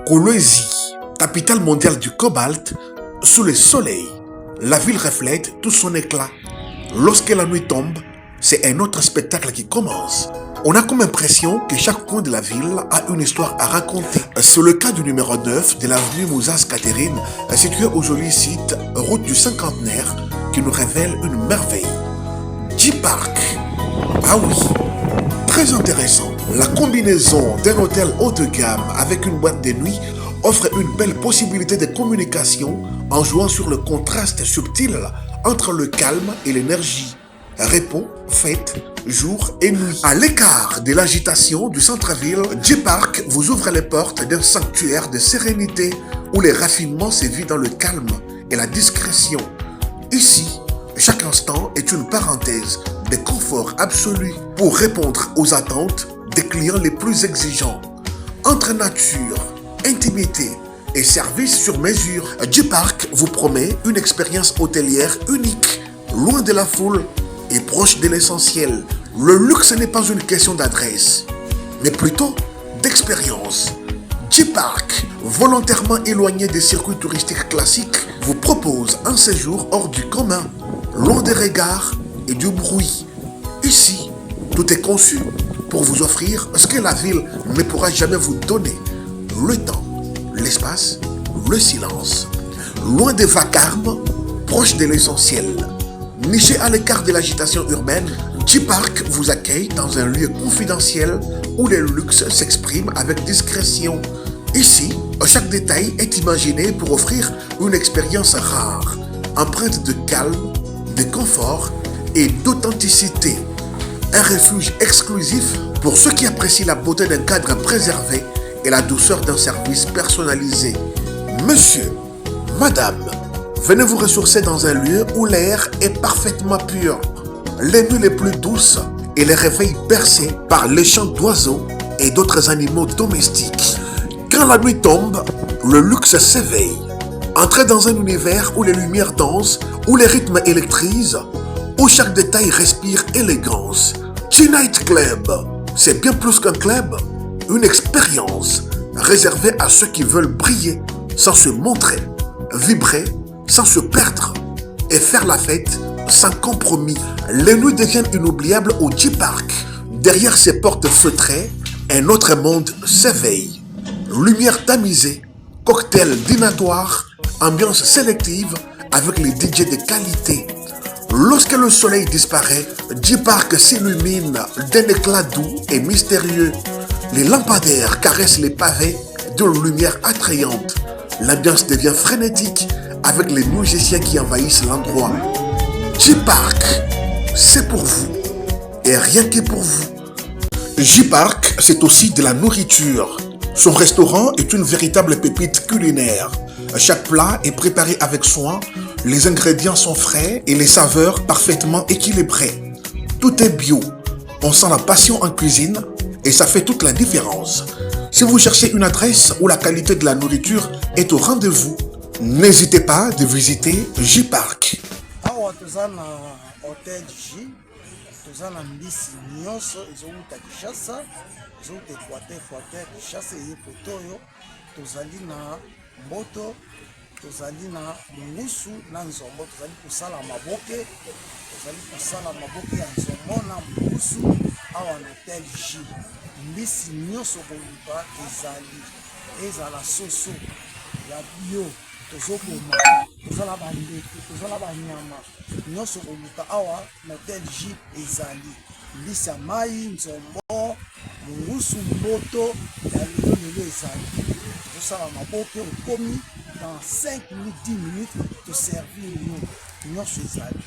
Kolwezi, capitale mondiale du cobalt, sous le soleil, la ville reflète tout son éclat. Lorsque la nuit tombe, c'est un autre spectacle qui commence. On a comme impression que chaque coin de la ville a une histoire à raconter. C'est le cas du numéro 9 de l'avenue Mouzas Catherine, située au joli site route du cinquantenaire, qui nous révèle une merveille. J-Park. Ah oui, très intéressant. La combinaison d'un hôtel haut de gamme avec une boîte de nuit offre une belle possibilité de communication en jouant sur le contraste subtil entre le calme et l'énergie. Repos, fête, jour et nuit. À l'écart de l'agitation du centre-ville, J-Park vous ouvre les portes d'un sanctuaire de sérénité où les raffinements se vivent dans le calme et la discrétion. Ici, chaque instant est une parenthèse de confort absolu pour répondre aux attentes des clients les plus exigeants. Entre nature, intimité et service sur mesure, J-Park vous promet une expérience hôtelière unique, loin de la foule et proche de l'essentiel. Le luxe n'est pas une question d'adresse, mais plutôt d'expérience. J-Park, volontairement éloigné des circuits touristiques classiques, vous propose un séjour hors du commun, loin des regards et du bruit. Ici, tout est conçu pour vous offrir ce que la ville ne pourra jamais vous donner: le temps, l'espace, le silence. Loin des vacarmes, proche de l'essentiel. Niché à l'écart de l'agitation urbaine, J-Park vous accueille dans un lieu confidentiel où le luxe s'exprime avec discrétion. Ici, chaque détail est imaginé pour offrir une expérience rare, empreinte de calme, de confort et d'authenticité. Un refuge exclusif pour ceux qui apprécient la beauté d'un cadre préservé et la douceur d'un service personnalisé. Monsieur, madame, venez vous ressourcer dans un lieu où l'air est parfaitement pur, les nuits les plus douces et les réveils bercés par les chants d'oiseaux et d'autres animaux domestiques. Quand la nuit tombe, le luxe s'éveille. Entrez dans un univers où les lumières dansent, où les rythmes électrisent, où chaque détail respire élégance. G-Night Club, c'est bien plus qu'un club, une expérience réservée à ceux qui veulent briller sans se montrer, vibrer sans se perdre et faire la fête sans compromis. Les nuits deviennent inoubliables au J-Park. Derrière ces portes feutrées, un autre monde s'éveille. Lumière tamisée, cocktail dînatoire, ambiance sélective avec les DJ de qualité. Lorsque le soleil disparaît, J-Park s'illumine d'un éclat doux et mystérieux. Les lampadaires caressent les pavés d'une lumière attrayante. L'ambiance devient frénétique avec les musiciens qui envahissent l'endroit. J-Park, c'est pour vous et rien que pour vous. J-Park, c'est aussi de la nourriture. Son restaurant est une véritable pépite culinaire. Chaque plat est préparé avec soin, les ingrédients sont frais et les saveurs parfaitement équilibrées. Tout est bio. On sent la passion en cuisine et ça fait toute la différence. Si vous cherchez une adresse où la qualité de la nourriture est au rendez-vous, n'hésitez pas de visiter J-Park. Awa toza na Hôtel J, toza na mbisi nyonso ezowuta Kinshasa, ezowuta Équateur Kinshasa eye poto oyo, tozali na mboto, tozali na mungusu na nzombo, tozali kosala maboke ya nzombo na mungusu awa na Hôtel J. Mbisi nyonso koluka ezali, ezala soso ya bio, tozokoma, tozala bandeke, tozala banyama nyonso koluka awa na Hôtel J ezali. Mbisi ya mai, nzombo, mungusu, mboto ya lelo ezali. Tozosala maboke, okomi dans 5 minutes, 10 minutes, toservir nyonso ezali.